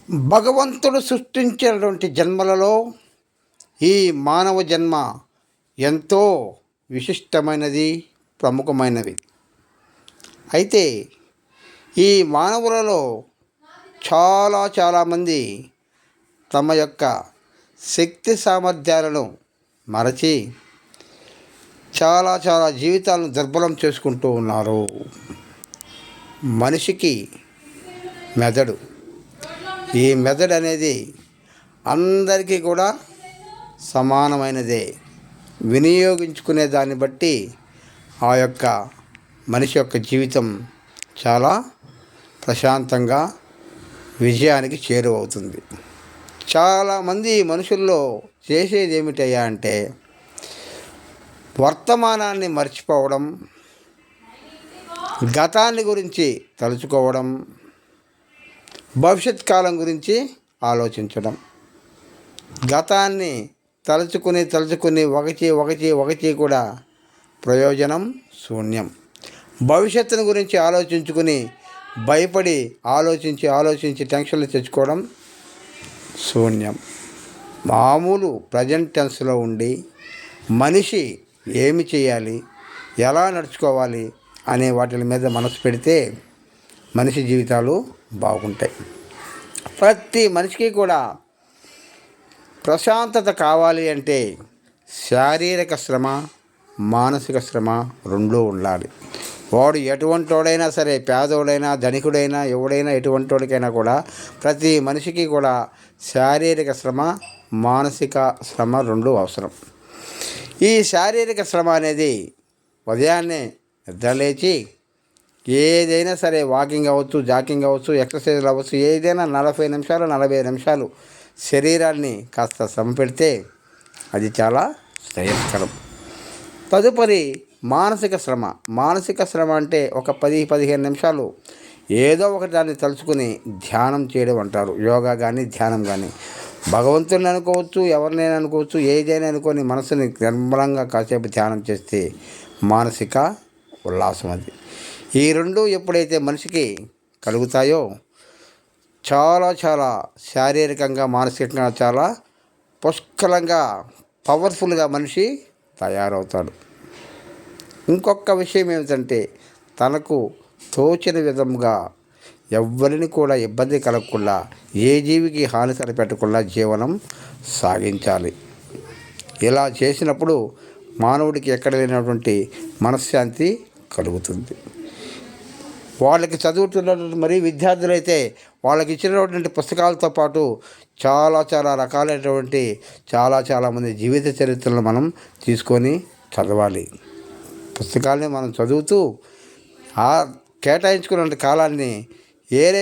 భగవంతుడు సృష్టించినటువంటి జన్మలలో ఈ మానవ జన్మ ఎంతో విశిష్టమైనది, ప్రముఖమైనది. అయితే ఈ మానవులలో చాలామంది తమ యొక్క శక్తి సామర్థ్యాలను మరచి చాలా జీవితాలను దుర్బలం చేసుకుంటూ ఉన్నారు. మనిషికి మెదడు, ఈ మెదడు అనేది అందరికీ కూడా సమానమైనదే. వినియోగించుకునే దాన్ని బట్టి ఆ యొక్క మనిషి యొక్క జీవితం చాలా ప్రశాంతంగా విజయానికి చేరువవుతుంది. చాలామంది మనుషుల్లో చేసేది ఏమిటయ్యా అంటే వర్తమానాన్ని మర్చిపోవడం, గతాన్ని గురించి తలుచుకోవడం, భవిష్యత్ కాలం గురించి ఆలోచించడం. గతాన్ని తలుచుకుని ఒకటి కూడా ప్రయోజనం శూన్యం. భవిష్యత్తును గురించి ఆలోచించుకుని భయపడి ఆలోచించి టెన్షన్లు తెచ్చుకోవడం శూన్యం. మామూలు ప్రజెంట్ టెన్స్లో ఉండి మనిషి ఏమి చేయాలి, ఎలా నడుచుకోవాలి అనే వాటి మీద మనసు పెడితే మనిషి జీవితాలు బాగుంటాయి. ప్రతి మనిషికి కూడా ప్రశాంతత కావాలి అంటే శారీరక శ్రమ, మానసిక శ్రమ రెండూ ఉండాలి. వాడు ఎటువంటి వాడైనా సరే, పేదోడైనా ధనికుడైనా ఎవడైనా ఎటువంటి వాడికైనా కూడా ప్రతి మనిషికి కూడా శారీరక శ్రమ, మానసిక శ్రమ రెండూ అవసరం. ఈ శారీరక శ్రమ అనేది ఉదయాన్నే నిద్రలేచి ఏదైనా సరే వాకింగ్ అవ్వచ్చు, జాకింగ్ అవ్వచ్చు, ఎక్సర్సైజ్లు అవ్వచ్చు, ఏదైనా 40 నిమిషాలు 40 నిమిషాలు శరీరాన్ని కాస్త శ్రమ పెడితే అది చాలా శ్రేయస్కరం. తదుపరి మానసిక శ్రమ అంటే ఒక 10-15 నిమిషాలు ఏదో ఒకటి దాన్ని తలుచుకుని ధ్యానం చేయడం అంటారు. యోగా కానీ ధ్యానం కానీ భగవంతుని అనుకోవచ్చు, ఎవరినైనా అనుకోవచ్చు, ఏదైనా అనుకొని మనసుని నిర్మలంగా కాసేపు ధ్యానం చేస్తే మానసిక ఉల్లాసం అది. ఈ రెండు ఎప్పుడైతే మనిషికి కలుగుతాయో చాలా శారీరకంగా మానసికంగా చాలా పుష్కలంగా పవర్ఫుల్గా మనిషి తయారవుతాడు. ఇంకొక విషయం ఏమిటంటే తనకు తోచిన విధంగా ఎవ్వరిని కూడా ఇబ్బంది కలగకుండా, ఏ జీవికి హాని తలపెట్టకుండా జీవనం సాగించాలి. ఇలా చేసినప్పుడు మానవుడికి ఎక్కడ లేనటువంటి మనశ్శాంతి కలుగుతుంది. వాళ్ళకి చదువుతున్నటువంటి మరి విద్యార్థులైతే వాళ్ళకి ఇచ్చినటువంటి పుస్తకాలతో పాటు చాలా రకాలైనటువంటి చాలామంది జీవిత చరిత్రలను మనం తీసుకొని చదవాలి. పుస్తకాలని మనం చదువుతూ ఆ కేటాయించుకున్న కాలాన్ని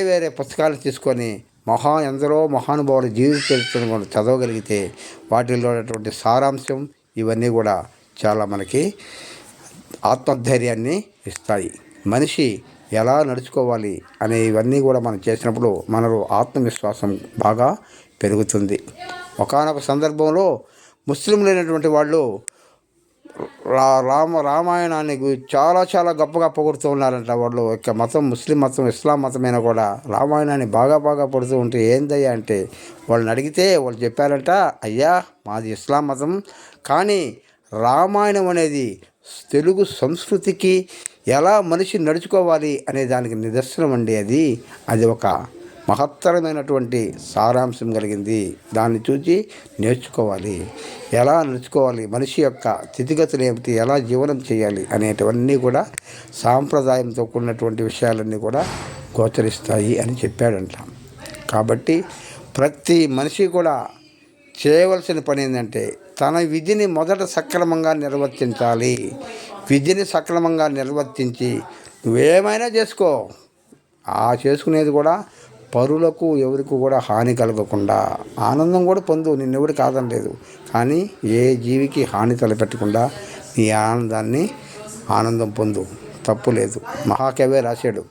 వేరే పుస్తకాలు తీసుకొని ఎందరో మహానుభావుల జీవిత చరిత్రను కూడా చదవగలిగితే వాటిల్లో ఉన్నటువంటి సారాంశం ఇవన్నీ కూడా చాలా మనకి ఆత్మధైర్యాన్ని ఇస్తాయి. మనిషి ఎలా నడుచుకోవాలి అనే ఇవన్నీ కూడా మనం చేసినప్పుడు మనలో ఆత్మవిశ్వాసం బాగా పెరుగుతుంది. ఒకానొక సందర్భంలో ముస్లింలైనటువంటి వాళ్ళు రామాయణాన్ని చాలా గొప్పగా పొగుడుతూ ఉన్నారంట. వాళ్ళు యొక్క మతం ముస్లిం మతం, ఇస్లాం మతమైనా కూడా రామాయణాన్ని బాగా పొడుతూ ఉంటే ఏందయ్యా అంటే వాళ్ళని అడిగితే వాళ్ళు చెప్పారంట, అయ్యా మాది ఇస్లాం మతం, కానీ రామాయణం అనేది తెలుగు సంస్కృతికి ఎలా మనిషి నడుచుకోవాలి అనే దానికి నిదర్శనం అండి. అది ఒక మహత్తరమైనటువంటి సారాంశం కలిగింది. దాన్ని చూసి నేర్చుకోవాలి, ఎలా నడుచుకోవాలి, మనిషి యొక్క స్థితిగతులు ఏమిటి, ఎలా జీవనం చేయాలి అనేటివన్నీ కూడా సాంప్రదాయంతో కూడినటువంటి విషయాలన్నీ కూడా గోచరిస్తాయి అని చెప్పాడంట. కాబట్టి ప్రతి మనిషి కూడా చేయవలసిన పని ఏంటంటే తన విధిని మొదట సక్రమంగా నిర్వర్తించాలి. విధిని సక్రమంగా నిర్వర్తించి నువ్వేమైనా చేసుకో, ఆ చేసుకునేది కూడా పరులకు ఎవరికి కూడా హాని కలగకుండా ఆనందం కూడా పొందు, నిన్నెవరు కాదనలేదు. కానీ ఏ జీవికి హాని తలపెట్టకుండా నీ ఆనందం పొందు, తప్పు లేదు. మహాకవే రాశాడు,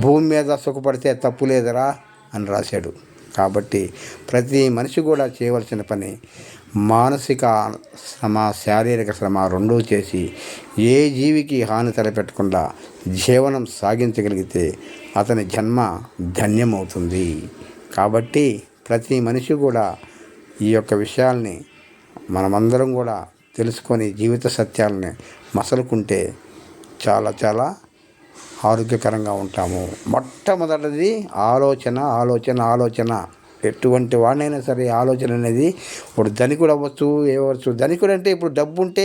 భూమి మీద సుఖపడితే తప్పు లేదురా అని రాశాడు. కాబట్టి ప్రతి మనిషి కూడా చేయవలసిన పని మానసిక శ్రమ, శారీరక శ్రమ రెండూ చేసి ఏ జీవికి హాని తలపెట్టకుండా జీవనం సాగించగలిగితే అతని జన్మ ధన్యమవుతుంది. కాబట్టి ప్రతి మనిషి కూడా ఈ యొక్క విషయాల్ని మనమందరం కూడా తెలుసుకొని జీవిత సత్యాలని మసలుకుంటే చాలా చాలా ఆరోగ్యకరంగా ఉంటాము. మొట్టమొదటిది ఆలోచన. ఎటువంటి వాడినైనా సరే ఆలోచన అనేది, ఇప్పుడు ధనికుడు అవ్వచ్చు, ఏవచ్చు. ధనికుడు అంటే ఇప్పుడు డబ్బు ఉంటే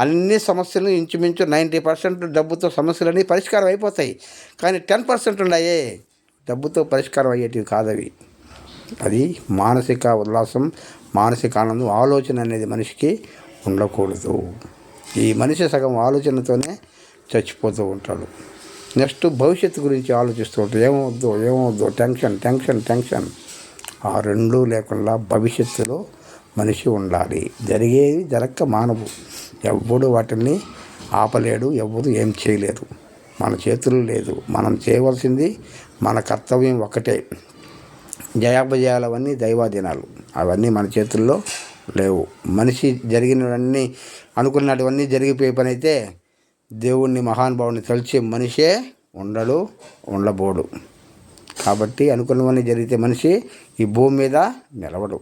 అన్ని సమస్యలు ఇంచుమించు 90% డబ్బుతో సమస్యలన్నీ పరిష్కారం అయిపోతాయి. కానీ 10% ఉన్నాయే డబ్బుతో పరిష్కారం అయ్యేటివి కాదవి. అది మానసిక ఉల్లాసం, మానసిక ఆనందం, ఆలోచన అనేది మనిషికి ఉండకూడదు. ఈ మనిషి సగం ఆలోచనతోనే చచ్చిపోతూ ఉంటాడు. నెక్స్ట్ భవిష్యత్తు గురించి ఆలోచిస్తూ ఉంటాడు. ఏమవుద్దో టెన్షన్. ఆ రెండూ లేకుండా భవిష్యత్తులో మనిషి ఉండాలి. జరిగేది జరక్క మానవు. ఎవ్వడు వాటిని ఆపలేడు, ఎవ్వరు ఏం చేయలేరు. మన చేతుల్లో లేదు. మనం చేయవలసింది మన కర్తవ్యం ఒకటే. జయాపజయాలవన్నీ దైవాధీనాలు, అవన్నీ మన చేతుల్లో లేవు. మనిషి జరిగినవన్నీ అనుకున్నటువన్నీ జరిగిపోయే పని అయితే దేవుణ్ణి మహానుభావుని తలిచే మనిషే ఉండబోడు. కాబట్టి అనుకున్నవన్నీ జరిగితే మనిషి ఈ భూమి మీద నిలవడు.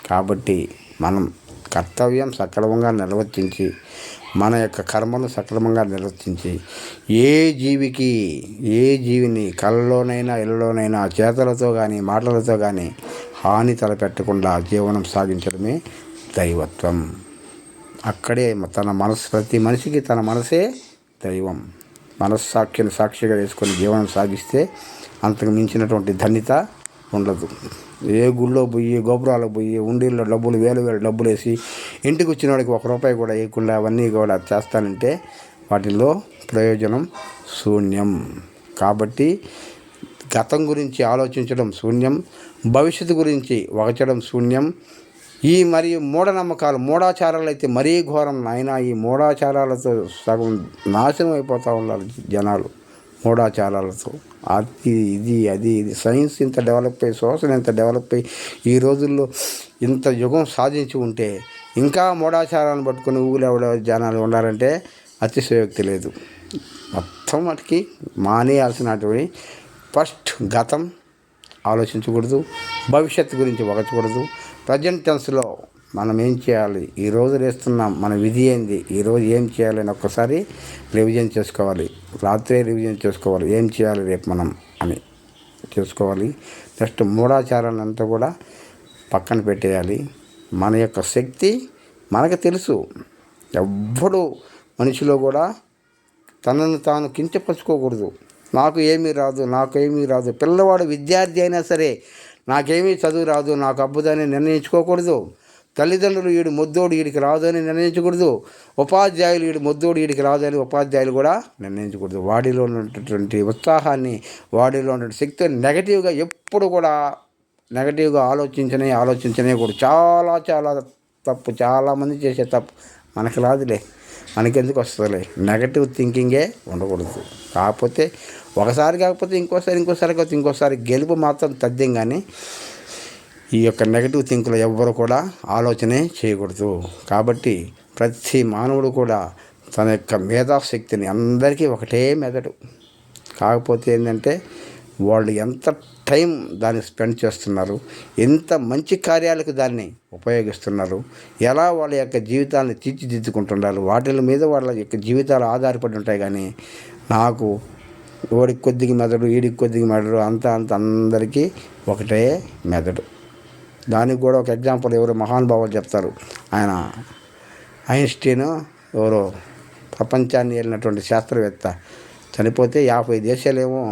కాబట్టి మనం కర్తవ్యం సక్రమంగా నిర్వర్తించి, మన యొక్క కర్మను సక్రమంగా నిర్వర్తించి, ఏ జీవిని కళ్ళలోనైనా ఇళ్ళలోనైనా చేతలతో కానీ మాటలతో కానీ హాని తలపెట్టకుండా జీవనం సాగించడమే దైవత్వం. అక్కడే ప్రతి మనిషికి తన మనసే దైవం. మనస్సాక్షిని సాక్షిగా వేసుకొని జీవనం సాగిస్తే అంతకు మించినటువంటి ధన్యత ఉండదు. ఏ గుళ్ళో పోయి, గోపురాలకు పోయి, ఉండీల్లో డబ్బులు వేలు డబ్బులు వేసి ఇంటికి వచ్చిన వాడికి ₹1 కూడా వేయకుండా అవన్నీ కూడా చేస్తానంటే వాటిల్లో ప్రయోజనం శూన్యం. కాబట్టి గతం గురించి ఆలోచించడం శూన్యం, భవిష్యత్తు గురించి వగచడం శూన్యం. మరియు మూఢాచారాలు అయితే మరీ ఘోరం నాయన. ఈ మూఢాచారాలతో సగం నాశనం అయిపోతూ ఉన్నారు జనాలు. మూఢాచారాలతో అది సైన్స్ ఇంత డెవలప్ అయ్యి, సోషల్ ఇంత డెవలప్ అయ్యి, ఈ రోజుల్లో ఇంత యుగం సాధించి ఉంటే ఇంకా మూఢాచారాలను పట్టుకొని ఊగులేవడ జనాలు ఉండాలంటే అతిశయోక్తి లేదు. మొత్తం వాటికి మానేయాల్సినటువంటి ఫస్ట్ గతం ఆలోచించకూడదు, భవిష్యత్తు గురించి వగచకూడదు. ప్రజెంట్ టెన్స్లో మనం ఏం చేయాలి, ఈరోజు వేస్తున్నాం, మన విధి ఏంది, ఈరోజు ఏం చేయాలని ఒక్కసారి రివిజన్ చేసుకోవాలి. రాత్రే రివిజన్ చేసుకోవాలి, ఏం చేయాలి రేపు మనం అని చేసుకోవాలి. నెక్స్ట్ మూఢాచారాలంతా కూడా పక్కన పెట్టేయాలి. మన యొక్క శక్తి మనకు తెలుసు. ఎవ్వడు మనిషిలో కూడా తనను తాను కించపరుచుకోకూడదు. నాకు ఏమీ రాదు. పిల్లవాడు విద్యార్థి అయినా సరే నాకేమీ చదువు రాదు, నాకు అబ్బుదని నిర్ణయించుకోకూడదు. తల్లిదండ్రులు వీడు మొద్దోడు వీడికి రాదు అని నిర్ణయించకూడదు. ఉపాధ్యాయులు వీడు మొద్దోడు వీడికి రాదు అని ఉపాధ్యాయులు కూడా నిర్ణయించకూడదు. వాడిలో ఉన్నటువంటి ఉత్సాహాన్ని, వాడిలో ఉన్నటువంటి శక్తిని నెగటివ్గా ఎప్పుడు కూడా ఆలోచించనే కూడా చాలా చాలా తప్పు. చాలామంది చేసే తప్పు. మనకు రాదులే, మనకెందుకు వస్తుందిలే, నెగటివ్ థింకింగే ఉండకూడదు. కాకపోతే ఒకసారి కాకపోతే ఇంకోసారి గెలుపు మాత్రం తథ్యం. కానీ ఈ యొక్క నెగటివ్ థింకులు ఎవ్వరు కూడా ఆలోచనే చేయకూడదు. కాబట్టి ప్రతి మానవుడు కూడా తన యొక్క మేధాశక్తిని, అందరికీ ఒకటే మెదడు, కాకపోతే ఏంటంటే వాళ్ళు ఎంత టైం దాన్ని స్పెండ్ చేస్తున్నారు, ఎంత మంచి కార్యాలకు దాన్ని ఉపయోగిస్తున్నారు, ఎలా వాళ్ళ యొక్క జీవితాలను తీర్చిదిద్దుకుంటున్నారు, వాటి మీద వాళ్ళ యొక్క జీవితాలు ఆధారపడి ఉంటాయి. కానీ నాకు వాడికి కొద్దిగా మెదడు, వీడికి కొద్దిగా మెదడు, అంత అందరికీ ఒకటే మెదడు. దానికి కూడా ఒక ఎగ్జాంపుల్ ఎవరు మహానుభావులు చెప్తారు. ఆయన ఐన్స్టీన్ ఎవరో ప్రపంచాన్ని వెళ్ళినటువంటి శాస్త్రవేత్త చనిపోతే 50 దేశాలేమో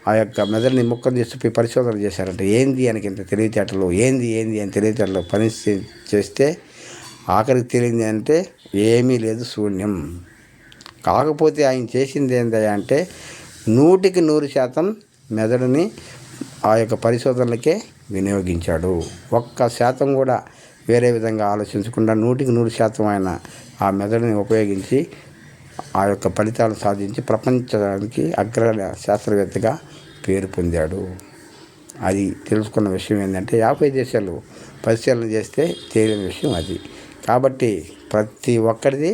ఆ యొక్క మెదడుని ముక్కలు తీసి పరిశోధన చేశారంట. ఏంది ఆయనకి ఇంత తెలివితేటలు, ఏంది అని తెలివితేటలు పని చేస్తే ఆఖరికి తెలియంది అంటే ఏమీ లేదు, శూన్యం. కాకపోతే ఆయన చేసింది ఏందయ్యా అంటే 100% మెదడుని ఆ యొక్క పరిశోధనలకే వినియోగించాడు. 1% కూడా వేరే విధంగా ఆలోచించకుండా 100% ఆయన ఆ మెదడుని ఉపయోగించి ఆ యొక్క ఫలితాలు సాధించి ప్రపంచానికి అగ్ర శాస్త్రవేత్తగా పేరు పొందాడు. అది తెలుసుకున్న విషయం ఏంటంటే 50 దేశాలు పరిశీలన చేస్తే తేలిన విషయం అది. కాబట్టి ప్రతి ఒక్కరిది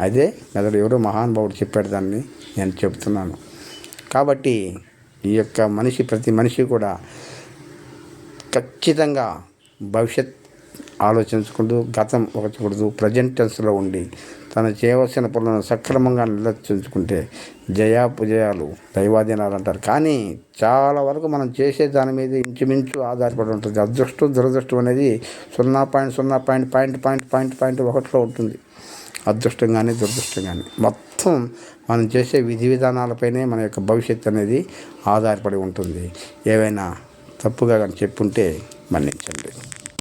అదే మెదడు. ఎవరో మహానుభావుడు చెప్పాడు, దాన్ని నేను చెప్తున్నాను. కాబట్టి ఈ యొక్క ప్రతి మనిషి కూడా ఖచ్చితంగా భవిష్యత్ ఆలోచించుకుంటూ గతం ఒకటి ప్రజెంట్ టెన్స్లో ఉండి తను చేయవలసిన పనులను సక్రమంగా నిర్వర్తించుకుంటే జయాలు దైవాధీనాలు అంటారు. కానీ చాలా వరకు మనం చేసే దాని మీద ఇంచుమించు ఆధారపడి ఉంటుంది. అదృష్టం దురదృష్టం అనేది 0.0 ఉంటుంది. అదృష్టం కానీ దురదృష్టం కానీ మొత్తం మనం చేసే విధి విధానాలపైనే మన యొక్క భవిష్యత్తు అనేది ఆధారపడి ఉంటుంది. ఏవైనా తప్పుగా కానీ చెప్పుంటే మన్నించండి.